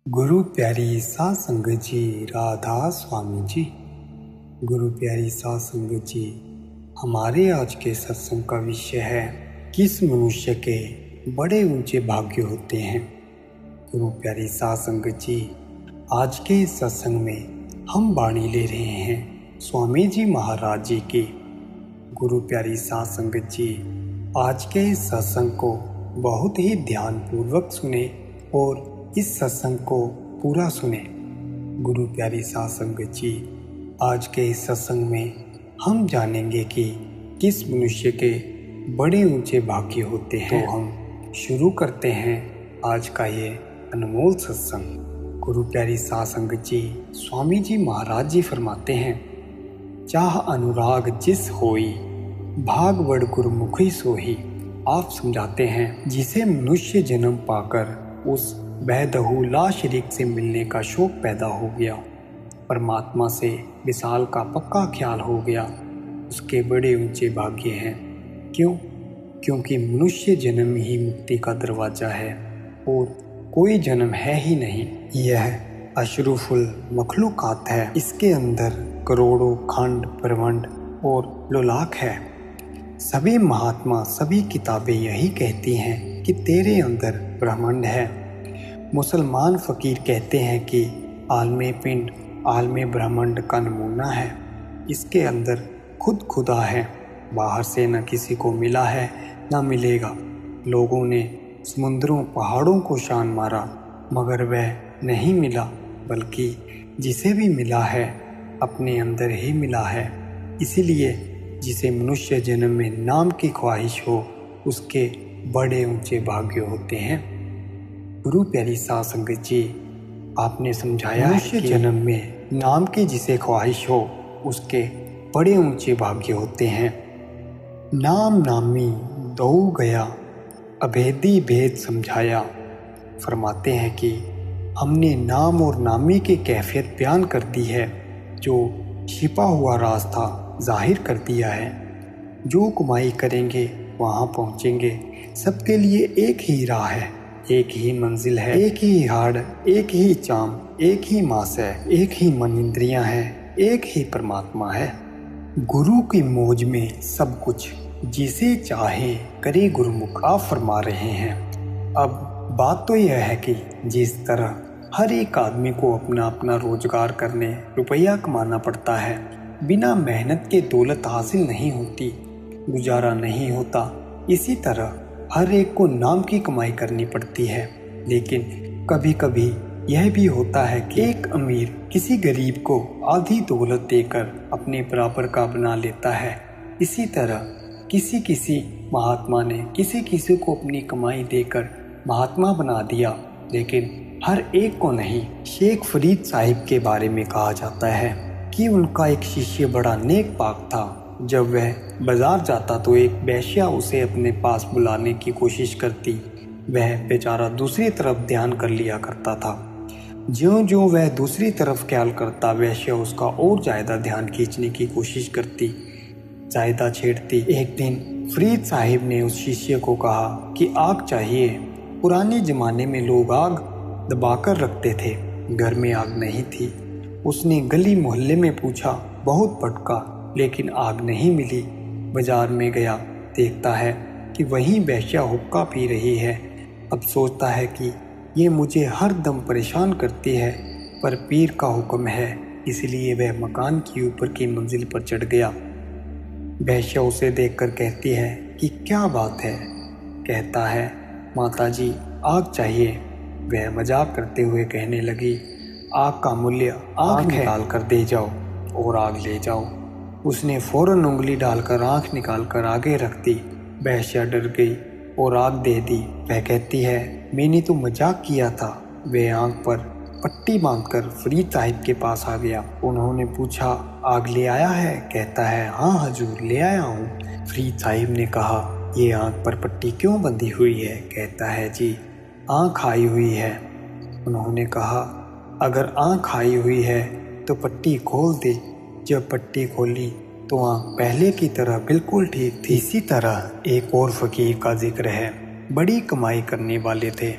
गुरु प्यारी साध संगत जी, राधा स्वामी जी। गुरु प्यारी साध संगत जी, हमारे आज के सत्संग का विषय है किस मनुष्य के बड़े ऊंचे भाग्य होते हैं। गुरु प्यारी साध संगत जी, आज के इस सत्संग में हम वाणी ले रहे हैं स्वामी जी महाराज जी की। गुरु प्यारी साध संगत जी, आज के इस सत्संग को बहुत ही ध्यानपूर्वक सुने और इस सत्संग को पूरा सुने। गुरु प्यारी साध संगत जी, आज के इस सत्संग में हम जानेंगे कि किस मनुष्य के बड़े ऊंचे भाग्य होते हैं। तो हम शुरू करते हैं आज का ये अनमोल सत्संग। गुरु प्यारी साध संगत जी, स्वामी जी महाराज जी फरमाते हैं, चाह अनुराग जिस होई, भाग बड़ गुरुमुखी सोही। आप समझाते हैं, जिसे मनुष्य जन्म पाकर उस बेदहू ला शरीक से मिलने का शौक पैदा हो गया, परमात्मा से विशाल का पक्का ख्याल हो गया, उसके बड़े ऊंचे भाग्य हैं। क्यों? क्योंकि मनुष्य जन्म ही मुक्ति का दरवाज़ा है और कोई जन्म है ही नहीं। यह अशरुफुल मखलूकात है, इसके अंदर करोड़ों खंड ब्रह्मांड और लोलाक है। सभी महात्मा, सभी किताबें यही कहती हैं कि तेरे अंदर ब्रह्मांड है। मुसलमान फ़कीर कहते हैं कि आलमे पिंड आलमे ब्रह्मांड का नमूना है, इसके अंदर खुद खुदा है, बाहर से न किसी को मिला है न मिलेगा। लोगों ने समुद्रों पहाड़ों को शान मारा मगर वह नहीं मिला, बल्कि जिसे भी मिला है अपने अंदर ही मिला है। इसीलिए जिसे मनुष्य जन्म में नाम की ख्वाहिश हो, उसके बड़े ऊंचे भाग्य होते हैं। गुरु प्यारी साध संगत जी, आपने समझाया मनुष्य जन्म में नाम की जिसे ख्वाहिश हो, उसके बड़े ऊंचे भाग्य होते हैं। नाम नामी दो गया, अभेदी भेद समझाया। फरमाते हैं कि हमने नाम और नामी की कैफियत बयान कर दी है, जो छिपा हुआ राज था जाहिर कर दिया है। जो कमाई करेंगे वहाँ पहुँचेंगे, सबके लिए एक ही राह है, एक ही मंजिल है, एक ही हाड़, एक ही चाम, एक ही मास है, एक ही मन इंद्रियां है, एक ही परमात्मा है। गुरु की मौज में सब कुछ, जिसे चाहे करे गुरुमुख। आप फरमा रहे हैं। अब बात तो यह है कि जिस तरह हर एक आदमी को अपना अपना रोजगार करने रुपया कमाना पड़ता है, बिना मेहनत के दौलत हासिल नहीं होती, गुजारा नहीं होता, इसी तरह हर एक को नाम की कमाई करनी पड़ती है। लेकिन कभी कभी यह भी होता है कि एक अमीर किसी गरीब को आधी दौलत देकर अपने बराबर का बना लेता है। इसी तरह किसी किसी महात्मा ने किसी किसी को अपनी कमाई देकर महात्मा बना दिया, लेकिन हर एक को नहीं। शेख फरीद साहिब के बारे में कहा जाता है कि उनका एक शिष्य बड़ा नेक पाक था। जब वह बाजार जाता तो एक वेश्या उसे अपने पास बुलाने की कोशिश करती। वह बेचारा दूसरी तरफ ध्यान कर लिया करता था। ज्यों-ज्यों वह दूसरी तरफ ख्याल करता, वेश्या उसका और ज़्यादा ध्यान खींचने की कोशिश करती, ज़्यादा छेड़ती। एक दिन फरीद साहिब ने उस शिष्य को कहा कि आग चाहिए। पुराने ज़माने में लोग आग दबाकर रखते थे, घर में आग नहीं थी। उसने गली मोहल्ले में पूछा, बहुत भटका, लेकिन आग नहीं मिली। बाजार में गया, देखता है कि वहीं वेश्या हुक्का पी रही है। अब सोचता है कि ये मुझे हर दम परेशान करती है, पर पीर का हुक्म है, इसलिए वह मकान की ऊपर की मंजिल पर चढ़ गया। वेश्या उसे देखकर कहती है कि क्या बात है? कहता है, माता जी आग चाहिए। वह मजाक करते हुए कहने लगी, आग का मूल्य आग निकाल कर दे जाओ और आग ले जाओ। उसने फौरन उंगली डालकर आँख निकालकर आगे रख दी। वेश्या डर गई और आग दे दी। वह कहती है, मैंने तो मजाक किया था। वह आँख पर पट्टी बांधकर फरीद साहिब के पास आ गया। उन्होंने पूछा, आग ले आया है? कहता है, हाँ हजूर ले आया हूँ। फरीद साहिब ने कहा, ये आँख पर पट्टी क्यों बंधी हुई है? कहता है, जी आँख आई हुई है। उन्होंने कहा, अगर आँख आई हुई है तो पट्टी खोल दे। जब पट्टी खोली तो आँख पहले की तरह बिल्कुल ठीक थी। इसी तरह एक और फकीर का जिक्र है, बड़ी कमाई करने वाले थे।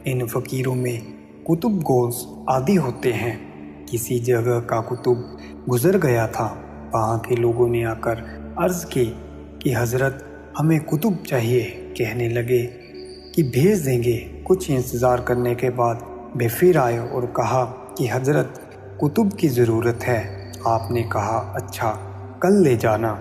इन फकीरों में कुतुब गोल्स आदि होते हैं। किसी जगह का कुतुब गुजर गया था। वहाँ के लोगों ने आकर अर्ज़ की कि हज़रत हमें कुतुब चाहिए। कहने लगे कि भेज देंगे। कुछ इंतज़ार करने के बाद वे फिर आए और कहा कि हज़रत कुतुब की ज़रूरत है। आपने कहा अच्छा कल ले जाना।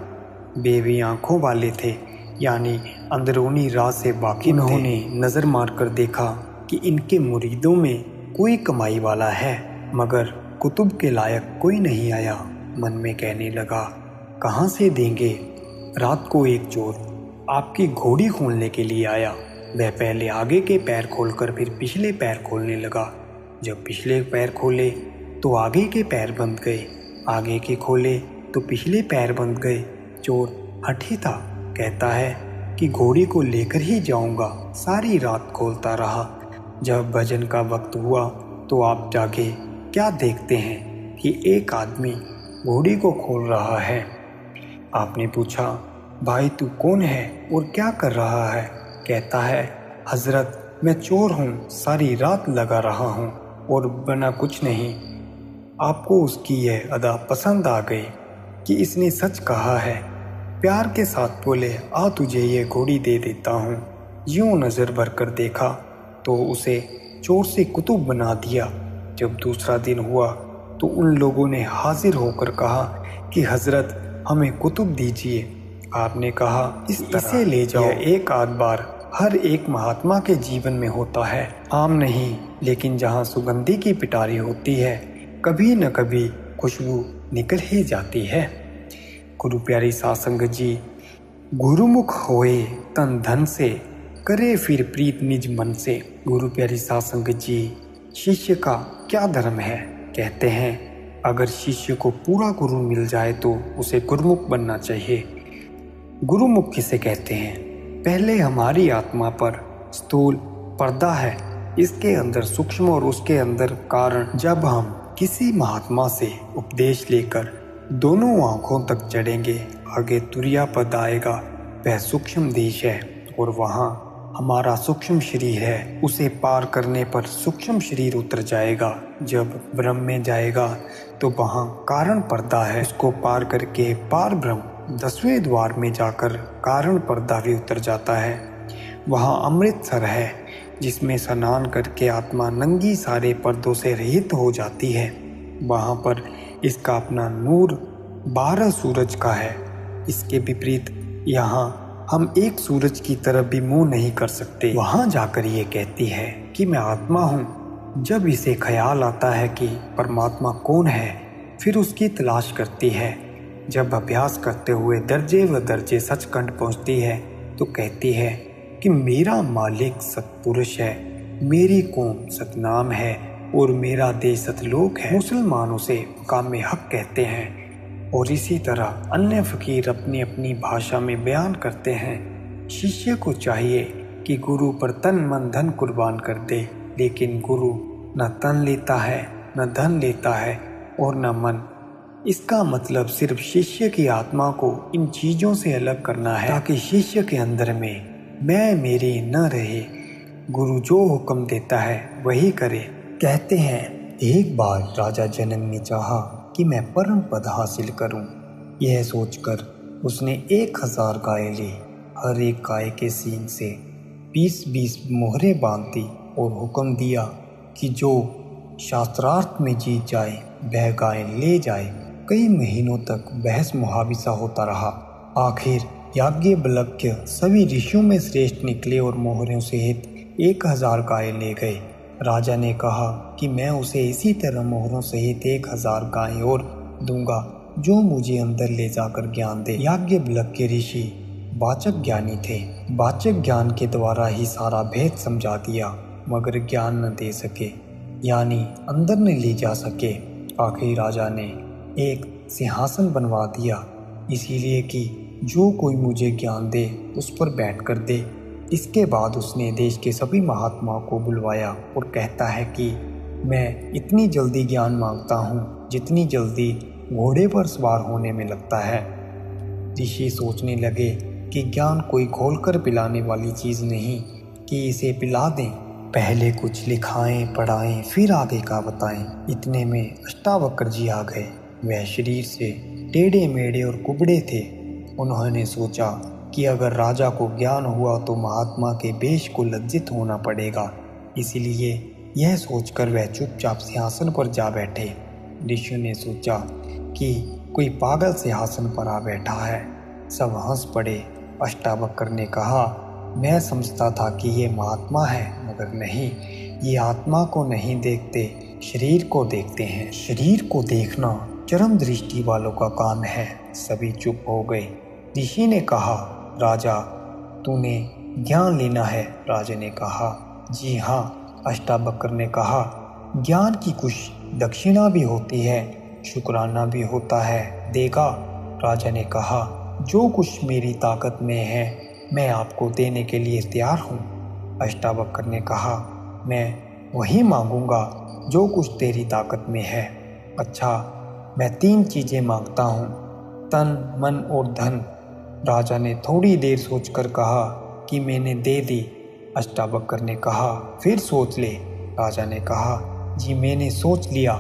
बेवी आँखों वाले थे, यानी अंदरूनी राज से बाकी। उन्होंने नज़र मार कर देखा कि इनके मुरीदों में कोई कमाई वाला है, मगर कुतुब के लायक कोई नहीं आया। मन में कहने लगा कहाँ से देंगे। रात को एक चोर आपकी घोड़ी खोलने के लिए आया। वह पहले आगे के पैर खोलकर फिर पिछले पैर खोलने लगा। जब पिछले पैर खोले तो आगे के पैर बंद गए, आगे के खोले तो पिछले पैर बंद गए। चोर हठी था, कहता है कि घोड़ी को लेकर ही जाऊंगा। सारी रात खोलता रहा। जब भजन का वक्त हुआ तो आप जागे। क्या देखते हैं कि एक आदमी घोड़ी को खोल रहा है। आपने पूछा भाई तू कौन है और क्या कर रहा है। कहता है हजरत मैं चोर हूँ, सारी रात लगा रहा हूँ और बना कुछ नहीं। आपको उसकी यह अदा पसंद आ गई कि इसने सच कहा है। प्यार के साथ बोले आ तुझे ये घोड़ी दे देता हूँ। यूँ नज़र भर कर देखा तो उसे चोर से कुतुब बना दिया। जब दूसरा दिन हुआ तो उन लोगों ने हाजिर होकर कहा कि हज़रत हमें कुतुब दीजिए। आपने कहा इसे ले जाओ। एक आध बार हर एक महात्मा के जीवन में होता है, आम नहीं, लेकिन जहाँ सुगंधी की पिटारी होती है कभी न कभी खुशबू निकल ही जाती है। गुरु प्यारी साध संगत जी, गुरुमुख होए तन धन से, करे फिर प्रीत निज मन से। गुरु प्यारी साध संगत जी, शिष्य का क्या धर्म है। कहते हैं अगर शिष्य को पूरा गुरु मिल जाए तो उसे गुरुमुख बनना चाहिए। गुरुमुख किसे कहते हैं। पहले हमारी आत्मा पर स्थूल पर्दा है, इसके अंदर सूक्ष्म और उसके अंदर कारण। जब हम किसी महात्मा से उपदेश लेकर दोनों आँखों तक चढ़ेंगे, आगे तुरिया पद आएगा, वह सूक्ष्म देश है और वहाँ हमारा सूक्ष्म शरीर है। उसे पार करने पर सूक्ष्म शरीर उतर जाएगा। जब ब्रह्म में जाएगा तो वहाँ कारण पर्दा है, उसको पार करके पार ब्रह्म 10वें द्वार में जाकर कारण पर्दा भी उतर जाता है। वहाँ अमृतसर है जिसमें स्नान करके आत्मा नंगी सारे पर्दों से रहित हो जाती है। वहाँ पर इसका अपना नूर 12 सूरज का है। इसके विपरीत यहाँ हम एक सूरज की तरफ भी मुंह नहीं कर सकते। वहाँ जाकर ये कहती है कि मैं आत्मा हूँ। जब इसे ख्याल आता है कि परमात्मा कौन है, फिर उसकी तलाश करती है। जब अभ्यास करते हुए दर्जे व दर्जे सचखंड पहुँचती है तो कहती है कि मेरा मालिक सतपुरुष है, मेरी कौम सतनाम है और मेरा देश सतलोक है। मुसलमान उसे मकाम हक कहते हैं और इसी तरह अन्य फ़कीर अपनी अपनी भाषा में बयान करते हैं। शिष्य को चाहिए कि गुरु पर तन मन धन कुर्बान कर दे, लेकिन गुरु न तन लेता है, न धन लेता है और न मन। इसका मतलब सिर्फ शिष्य की आत्मा को इन चीज़ों से अलग करना है ताकि शिष्य के अंदर में मैं मेरी न रहे। गुरु जो हुक्म देता है वही करे। कहते हैं एक बार राजा जनक ने चाहा कि मैं परम पद हासिल करूं। यह सोचकर उसने 1000 गाय ली। हर एक गाय के सींग से 20-20 मोहरें बांध दी और हुक्म दिया कि जो शास्त्रार्थ में जीत जाए वह गाय ले जाए। कई महीनों तक बहस मुहाविसा होता रहा। आखिर याज्ञवल्क्य सभी ऋषियों में श्रेष्ठ निकले और मोहरों सहित 1000 गाय ले गए। राजा ने कहा कि मैं उसे इसी तरह मोहरों सहित 1000 गायें और दूंगा जो मुझे अंदर ले जाकर ज्ञान दे। याज्ञवल्क्य ऋषि वाचक ज्ञानी थे। वाचक ज्ञान के द्वारा ही सारा भेद समझा दिया, मगर ज्ञान न दे सके, यानी अंदर न ले जा सके। आखिर राजा ने एक सिंहासन बनवा दिया, इसीलिए कि जो कोई मुझे ज्ञान दे उस पर बैठ कर दे। इसके बाद उसने देश के सभी महात्माओं को बुलवाया और कहता है कि मैं इतनी जल्दी ज्ञान मांगता हूँ जितनी जल्दी घोड़े पर सवार होने में लगता है। ऋषि सोचने लगे कि ज्ञान कोई घोलकर पिलाने वाली चीज़ नहीं कि इसे पिला दें। पहले कुछ लिखाएं पढ़ाएं फिर आगे का बताएं। इतने में अष्टावक्र जी आ गए। वह शरीर से टेढ़े मेढ़े और कुबड़े थे। उन्होंने सोचा कि अगर राजा को ज्ञान हुआ तो महात्मा के वेश को लज्जित होना पड़ेगा, इसलिए यह सोचकर वह चुपचाप सिंहासन पर जा बैठे। ऋषियों ने सोचा कि कोई पागल सिंहासन पर आ बैठा है। सब हंस पड़े। अष्टावक्र ने कहा, मैं समझता था कि ये महात्मा है, मगर नहीं, ये आत्मा को नहीं देखते, शरीर को देखते हैं। शरीर को देखना चरम दृष्टि वालों का काम है। सभी चुप हो गए। ऋषि ने कहा, राजा, तूने ज्ञान लेना है? राजा ने कहा, जी हाँ। अष्टावक्र ने कहा, ज्ञान की कुछ दक्षिणा भी होती है, शुक्राना भी होता है, देगा? राजा ने कहा, जो कुछ मेरी ताकत में है मैं आपको देने के लिए तैयार हूँ। अष्टावक्र ने कहा, मैं वही मांगूंगा जो कुछ तेरी ताकत में है। अच्छा, मैं 3 चीज़ें मांगता हूँ, तन, मन और धन। राजा ने थोड़ी देर सोचकर कहा कि मैंने दे दी। अष्टावक्र ने कहा, फिर सोच ले। राजा ने कहा, जी मैंने सोच लिया।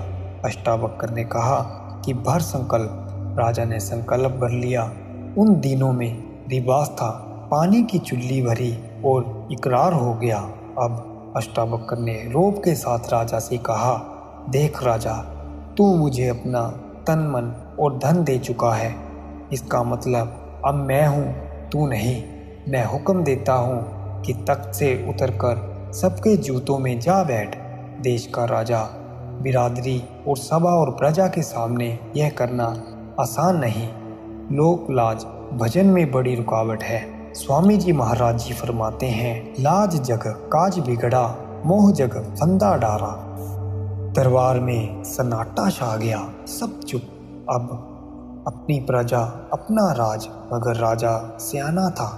अष्टावक्र ने कहा कि भर संकल्प। राजा ने संकल्प भर लिया। उन दिनों में रिवाज था, पानी की चुल्ली भरी और इकरार हो गया। अब अष्टावक्र ने रोब के साथ राजा से कहा, देख राजा, तू मुझे अपना तन, मन और धन दे चुका है। इसका मतलब अब मैं हूँ, तू नहीं। मैं हुक्म देता हूँ कि तख्त से उतरकर सबके जूतों में जा बैठ। देश का राजा बिरादरी और सभा और प्रजा के सामने यह करना आसान नहीं। लोक लाज भजन में बड़ी रुकावट है। स्वामी जी महाराज जी फरमाते हैं, लाज जग काज बिगड़ा, मोह जग फंदा डारा। दरबार में सन्नाटा छा गया। सब चुप। अब अपनी प्रजा, अपना राज। मगर राजा सियाना था,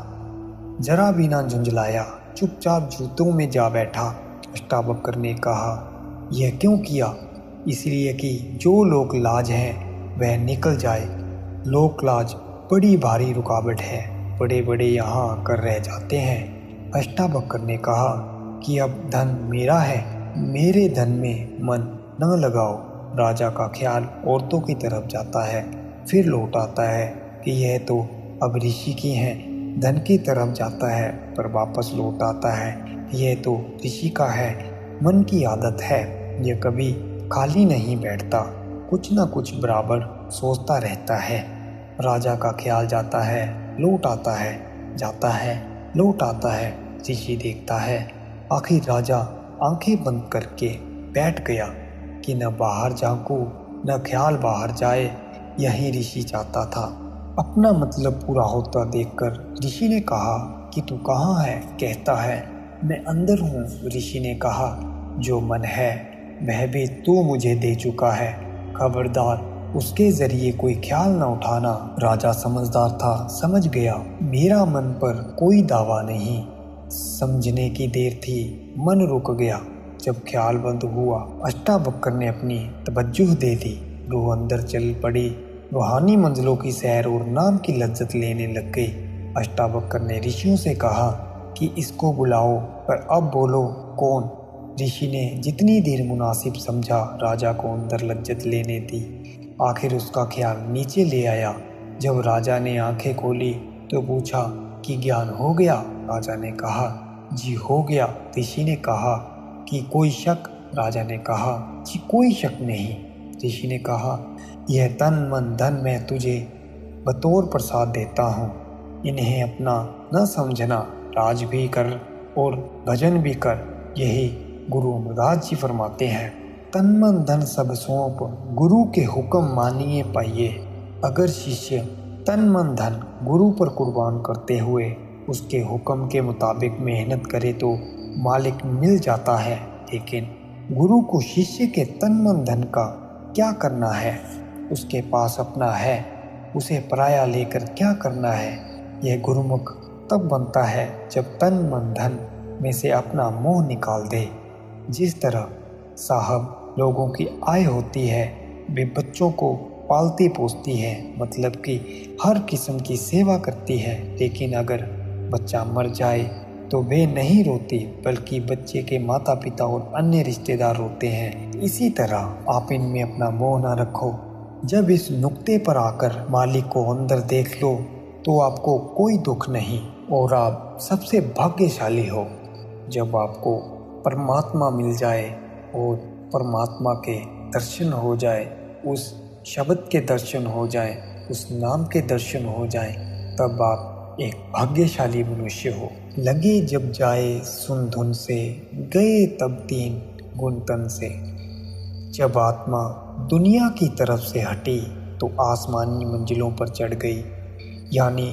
जरा भी ना झुंझलाया, चुपचाप जूतों में जा बैठा। अष्टावक्र ने कहा, यह क्यों किया? इसलिए कि जो लोक लाज है वह निकल जाए। लोक लाज बड़ी भारी रुकावट है, बड़े बड़े यहाँ आकर रह जाते हैं। अष्टावक्र ने कहा कि अब धन मेरा है, मेरे धन में मन न लगाओ। राजा का ख्याल औरतों की तरफ जाता है, फिर लौट आता है कि यह तो अब ऋषि की हैं। धन की तरफ जाता है पर वापस लौट आता है, यह तो ऋषि का है। मन की आदत है, यह कभी खाली नहीं बैठता, कुछ न कुछ बराबर सोचता रहता है। राजा का ख्याल जाता है, लौट आता है, जाता है, लौट आता है। ऋषि देखता है। आखिर राजा आंखें बंद करके बैठ गया कि न बाहर झांकूं न ख्याल बाहर जाए। यही ऋषि चाहता था। अपना मतलब पूरा होता देखकर ऋषि ने कहा कि तू कहाँ है? कहता है, मैं अंदर हूँ। ऋषि ने कहा, जो मन है वह भी तू मुझे दे चुका है, खबरदार उसके जरिए कोई ख्याल न उठाना। राजा समझदार था, समझ गया मेरा मन पर कोई दावा नहीं। समझने की देर थी, मन रुक गया। जब ख्याल बंद हुआ, अष्टावक्र ने अपनी तवज्जुह दे दी। रूह अंदर चल पड़ी, रूहानी मंजिलों की सैर और नाम की लज्जत लेने लग गई। अष्टावक्र ने ऋषियों से कहा कि इसको बुलाओ, पर अब बोलो कौन? ऋषि ने जितनी देर मुनासिब समझा राजा को अंदर लज्जत लेने दी। आखिर उसका ख्याल नीचे ले आया। जब राजा ने आंखें खोली तो पूछा कि ज्ञान हो गया? राजा ने कहा, जी हो गया। ऋषि ने कहा कि कोई शक? राजा ने कहा, जी कोई शक नहीं। ऋषि ने कहा, यह तन मन धन मैं तुझे बतौर प्रसाद देता हूँ, इन्हें अपना न समझना, राज भी कर और भजन भी कर। यही गुरु अमरदास जी फरमाते हैं, तन मन धन सब सौंप, गुरु के हुक्म मानिए पाइए। अगर शिष्य तन मन धन गुरु पर कुर्बान करते हुए उसके हुक्म के मुताबिक मेहनत करे तो मालिक मिल जाता है, लेकिन गुरु को शिष्य के तन मन धन का क्या करना है? उसके पास अपना है, उसे पराया लेकर क्या करना है? यह गुरुमुख तब बनता है जब तन मन धन में से अपना मोह निकाल दे। जिस तरह साहब लोगों की आय होती है, वे बच्चों को पालती पोसती है, मतलब कि हर किस्म की सेवा करती है, लेकिन अगर बच्चा मर जाए तो वे नहीं रोते, बल्कि बच्चे के माता पिता और अन्य रिश्तेदार रोते हैं। इसी तरह आप इनमें अपना मोह न रखो। जब इस नुक्ते पर आकर मालिक को अंदर देख लो तो आपको कोई दुख नहीं और आप सबसे भाग्यशाली हो। जब आपको परमात्मा मिल जाए और परमात्मा के दर्शन हो जाए, उस शब्द के दर्शन हो जाए, उस नाम के दर्शन हो जाए, तब आप एक भाग्यशाली मनुष्य हो। लगे जब जाए सुन धुन से, गए तब 3 गुण तन से। जब आत्मा दुनिया की तरफ से हटी तो आसमानी मंजिलों पर चढ़ गई, यानी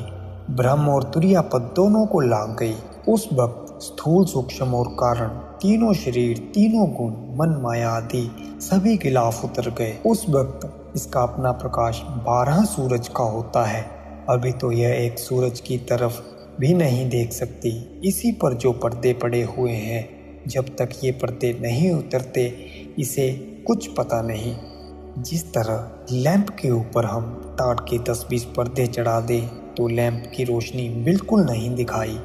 ब्रह्म और तुरिया पद दोनों को लांघ गई। उस वक्त स्थूल, सूक्ष्म और कारण तीनों शरीर, तीनों गुण, मन, माया आदि सभी गिलाफ उतर गए। उस वक्त इसका अपना प्रकाश 12 सूरज का होता है। अभी तो यह एक सूरज की तरफ भी नहीं देख सकती। इसी पर जो पर्दे पड़े हुए हैं, जब तक ये पर्दे नहीं उतरते इसे कुछ पता नहीं। जिस तरह लैंप के ऊपर हम टाट के 10-20 पर्दे चढ़ा दें तो लैंप की रोशनी बिल्कुल नहीं दिखाई।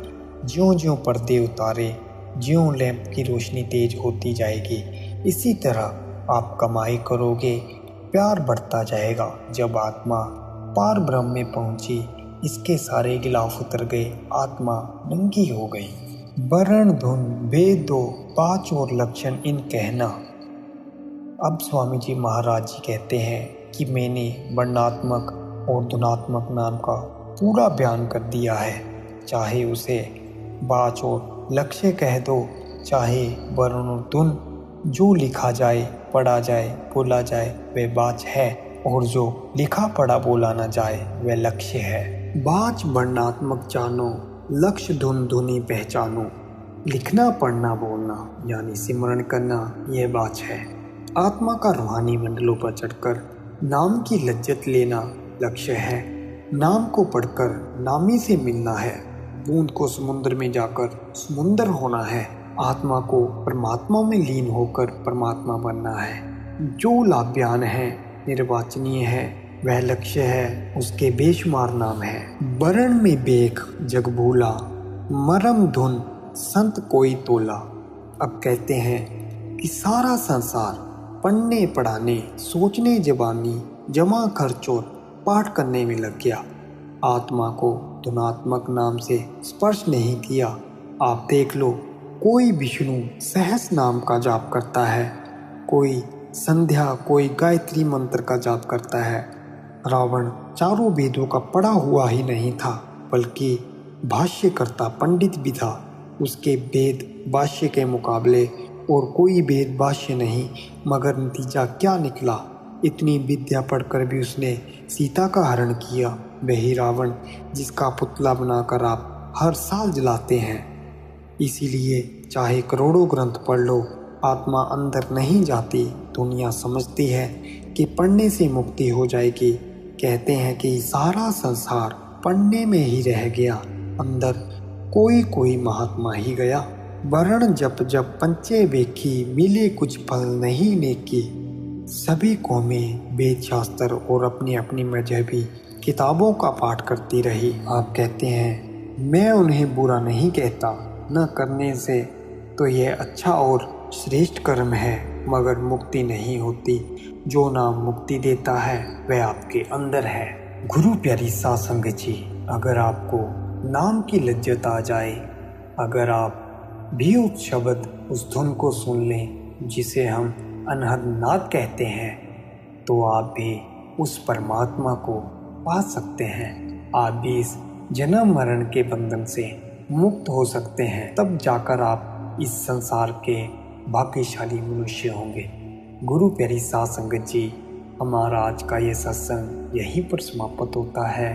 ज्यों-ज्यों पर्दे उतारे, ज्यों लैंप की रोशनी तेज होती जाएगी। इसी तरह आप कमाई करोगे, प्यार बढ़ता जाएगा। जब आत्मा पार ब्रह्म में पहुंची, इसके सारे गिलाफ उतर गए, आत्मा नंगी हो गई। वर्ण, धुन, भेद, दो, 5 और लक्षण इन कहना। अब स्वामी जी महाराज जी कहते हैं कि मैंने वर्णात्मक और धुनात्मक नाम का पूरा बयान कर दिया है। चाहे उसे बाच और लक्ष्य कह दो, चाहे वर्ण और धुन, जो लिखा जाए, पढ़ा जाए, बोला जाए वह बाच है, और जो लिखा पढ़ा बोला न जाए वह लक्ष्य है। बाच वर्णात्मक जानो, लक्ष्य धुन धुनी पहचानो। लिखना, पढ़ना, बोलना यानी सिमरन करना, यह बाच है। आत्मा का रूहानी मंडलों पर चढ़कर नाम की लज्जत लेना लक्ष्य है। नाम को पढ़कर नामी से मिलना है। बूंद को समुद्र में जाकर समुद्र होना है। आत्मा को परमात्मा में लीन होकर परमात्मा बनना है। जो लाभ्यान है, निर्वाचनीय है, वह लक्ष्य है, उसके बेशुमार नाम है। वर्ण में बेख जग भूला, मरम धुन संत कोई तोला। अब कहते हैं कि सारा संसार पढ़ने पढ़ाने, सोचने जबानी, जमा खर्च और पाठ करने में लग गया। आत्मा को धुनात्मक नाम से स्पर्श नहीं किया। आप देख लो, कोई विष्णु सहस नाम का जाप करता है, कोई संध्या, कोई गायत्री मंत्र का जाप करता है। रावण चारों वेदों का पढ़ा हुआ ही नहीं था, बल्कि भाष्यकर्ता पंडित भी था। उसके वेद भाष्य के मुकाबले और कोई वेद भाष्य नहीं, मगर नतीजा क्या निकला? इतनी विद्या पढ़कर भी उसने सीता का हरण किया। वही रावण जिसका पुतला बनाकर आप हर साल जलाते हैं। इसीलिए चाहे करोड़ों ग्रंथ पढ़ लो, आत्मा अंदर नहीं जाती। दुनिया समझती है कि पढ़ने से मुक्ति हो जाएगी। कहते हैं कि सारा संसार पढ़ने में ही रह गया, अंदर कोई कोई महात्मा ही गया। वर्ण जप जप पंचे वेखी, मिले कुछ फल नहीं नेकी। सभी कौमें वेद शास्त्र और अपनी अपनी मजहबी किताबों का पाठ करती रही। आप कहते हैं, मैं उन्हें बुरा नहीं कहता, न करने से तो यह अच्छा और श्रेष्ठ कर्म है, मगर मुक्ति नहीं होती। जो नाम मुक्ति देता है वह आपके अंदर है। गुरु प्यारी साध संगत जी, अगर आपको नाम की लज्जत आ जाए, अगर आप भी उस शब्द, उस धुन को सुन लें जिसे हम अनहद नाद कहते हैं, तो आप भी उस परमात्मा को पा सकते हैं। आप भी इस जन्म मरण के बंधन से मुक्त हो सकते हैं। तब जाकर आप इस संसार के भाग्यशाली मनुष्य होंगे। गुरु प्यारी साध संगत जी, हमारा आज का ये सत्संग यहीं पर समाप्त होता है।